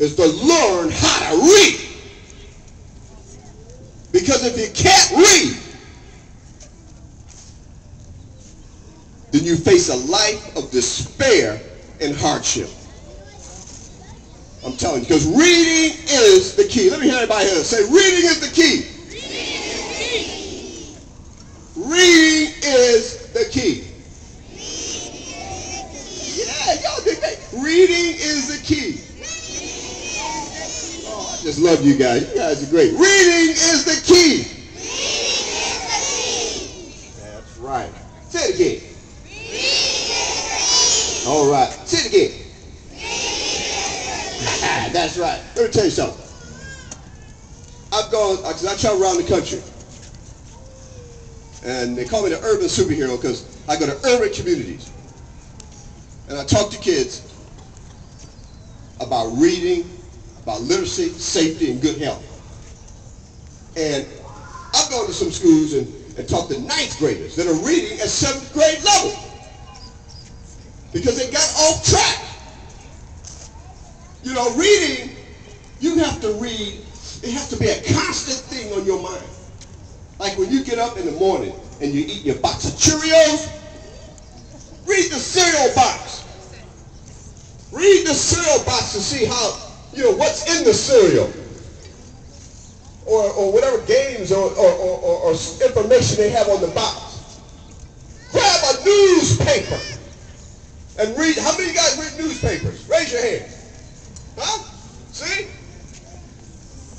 is to learn how to read. Because if you can't read, then you face a life of despair and hardship. I'm telling you, because reading is the key. Let me hear everybody here say, reading is the key. Reading is the key. Yeah, y'all dig that? Reading is the key. Oh, I just love you guys. You guys are great. Reading is the key. That's right. Say it again. All right. Say it again. That's right. Let me tell you something. I've gone, because I travel around the country. And they call me the urban superhero because I go to urban communities. And I talk to kids about reading, about literacy, safety, and good health. And I've gone to some schools and talked to 9th graders that are reading at 7th grade level because they got off track. You know, reading, you have to read. It has to be a constant thing on your mind. Like when you get up in the morning and you eat your box of Cheerios, read the cereal box. Read the cereal box to see how, you know, what's in the cereal. Or whatever games or information they have on the box. Grab a newspaper and read. How many of you guys read newspapers? Raise your hand. Huh? See?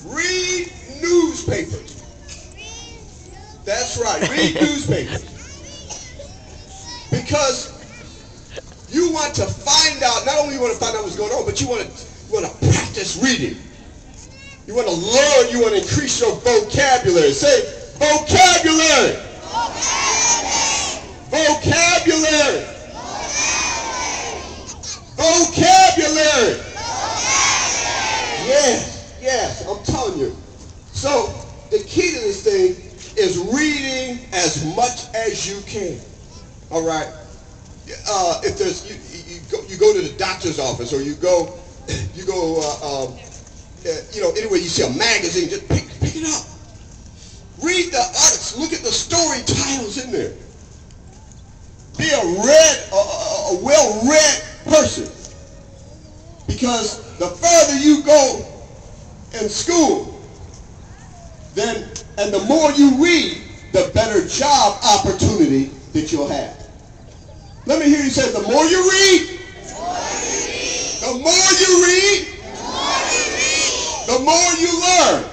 Read newspapers. That's right. Read newspapers. Because you want to find out, not only you want to find out what's going on, but you want to practice reading. You want to learn, you want to increase your vocabulary. Say, vocabulary. Vocabulary. Vocabulary. Yes, yes, I'm telling you. So the key to this thing is reading as much as you can. All right. If there's you go to the doctor's office or you go you know, anywhere you see a magazine, just pick it up. Read the articles. Look at the story titles in there. Be a well-read person. Because the further you go in school, then, and the more you read, the better job opportunity that you'll have. Let me hear you say, the more you read, the more you read, the more you learn.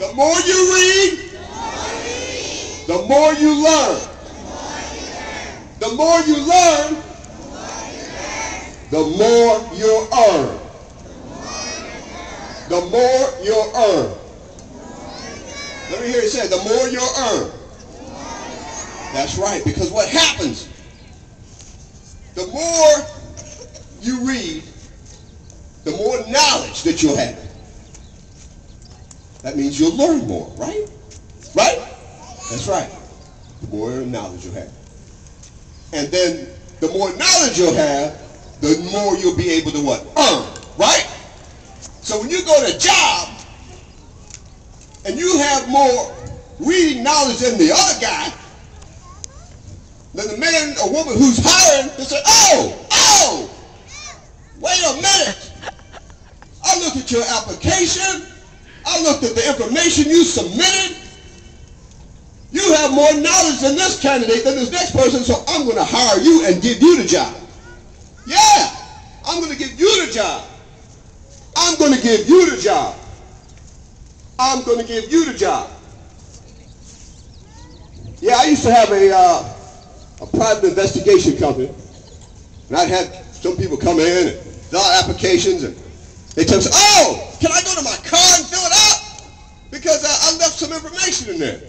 The more you read, the more you learn. The more you learn, the more you'll earn. The more you'll earn. Let me hear you say, the more you'll earn. That's right, because what happens, the more you read, the more knowledge that you'll have. That means you'll learn more, right? Right? That's right. The more knowledge you'll have. And then the more knowledge you'll have, the more you'll be able to what? Earn, right? So when you go to a job and you have more reading knowledge than the other guy, then the man or woman who's hiring, they say, oh, wait a minute. I looked at your application. I looked at the information you submitted. You have more knowledge than this candidate, than this next person, so I'm going to hire you and give you the job. Yeah, I'm going to give you the job. I'm going to give you the job. I'm going to give you the job. Yeah, I used to have a private investigation company, and I'd have some people come in and fill out applications, and they tell me, oh, can I go to my car and fill it out? Because I left some information in there.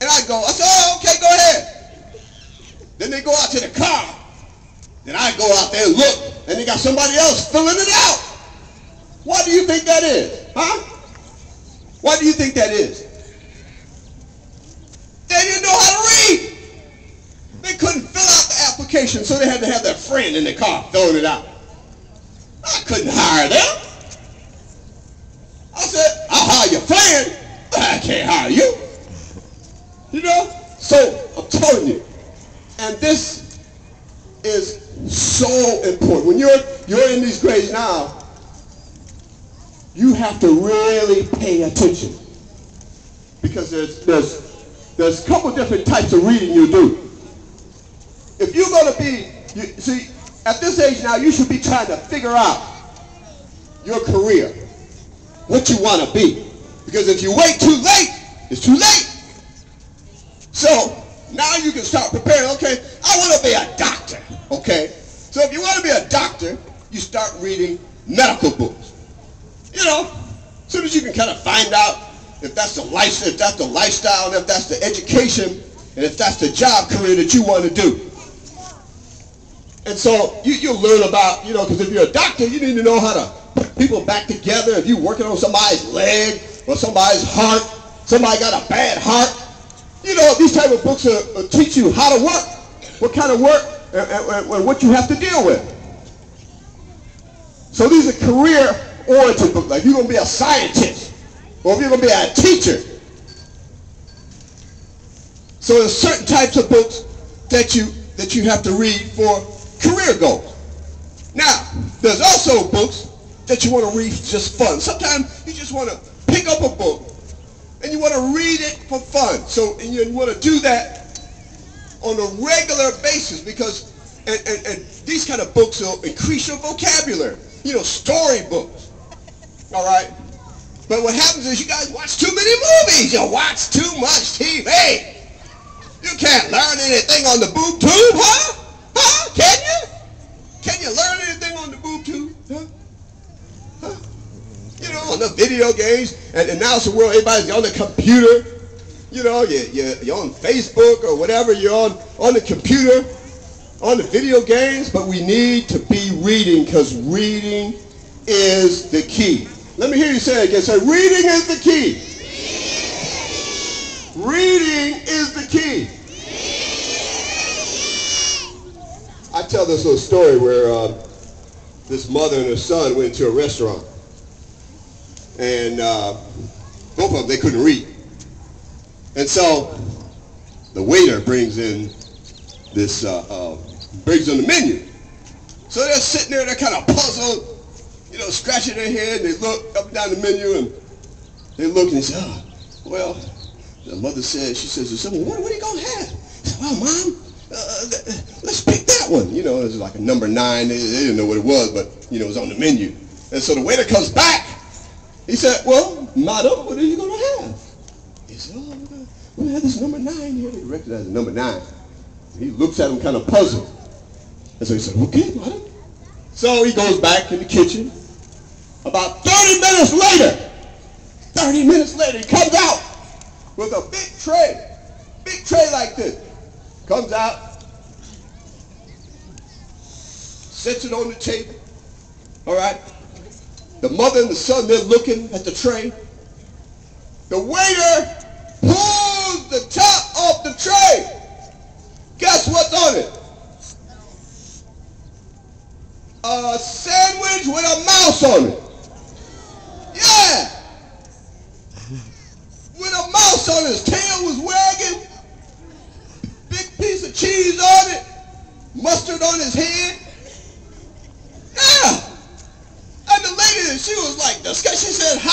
And I say, oh, okay, go ahead. Then they go out to the car. Then I go out there and look, and they got somebody else filling it out. Why do you think that is? Huh? Why do you think that is? They didn't know how to read. They couldn't fill out the application, so they had to have their friend in the car filling it out. couldn't hire them. I said, I'll hire your friend, but I can't hire you. You know? So, I'm telling you. And this is so important. When you're in these grades now, you have to really pay attention. Because there's a couple different types of reading you do. If you're going to be, see, at this age now, you should be trying to figure out your career, what you want to be. Because if you wait too late, it's too late. So now you can start preparing. Okay, I want to be a doctor. Okay, so if you want to be a doctor, you start reading medical books. You know, as soon as you can kind of find out if that's the lifestyle, and if that's the education, and if that's the job career that you want to do. And so you'll learn about, you know, because if you're a doctor, you need to know how to put people back together. If you're working on somebody's leg or somebody's heart, somebody got a bad heart, you know, these type of books will teach you how to work, what kind of work, and what you have to deal with. So these are career-oriented books. Like if you're going to be a scientist, or if you're going to be a teacher. So there's certain types of books that you have to read for career goals. Now, there's also books that you want to read for just fun. Sometimes you just want to pick up a book and you want to read it for fun. So and you want to do that on a regular basis because and these kind of books will increase your vocabulary. You know, story books. All right? But what happens is you guys watch too many movies. You watch too much TV. You can't learn anything on the boob tube, huh? Huh? Can you? Can you learn anything on the boob tube? Huh? Huh? You know, on the video games. And now it's the world, everybody's on the computer. You know, you're on Facebook or whatever. You're on the computer, on the video games. But we need to be reading because reading is the key. Let me hear you say it again. Say, reading is the key. Reading is the key. I tell this little story where this mother and her son went to a restaurant. And both of them, they couldn't read. And so the waiter brings in this, brings in the menu. So they're sitting there, they're kind of puzzled. You know, scratching their head, and they look up and down the menu, and they look and they say, oh, well, the mother said, she says to someone, what are you going to have? I said, well, Mom, let's pick that one. You know, it was like a number 9. They didn't know what it was, but, you know, it was on the menu. And so the waiter comes back. He said, well, madam, what are you going to have? He said, oh, we're going to have this number 9 here. He recognized the number 9. He looks at him kind of puzzled. And so he said, okay, madam. So he goes back in the kitchen. About 30 minutes later, he comes out with a big tray like this. Comes out, sets it on the table. All right. The mother and the son, they're looking at the tray. The waiter pulls the top off the tray. Guess what's on it? A sandwich with a mouse on it. Yeah. With a mouse on it. His tail was wagging. Big piece of cheese on it. Mustard on his head. Yeah. And the lady, she was like disgusted. She said, how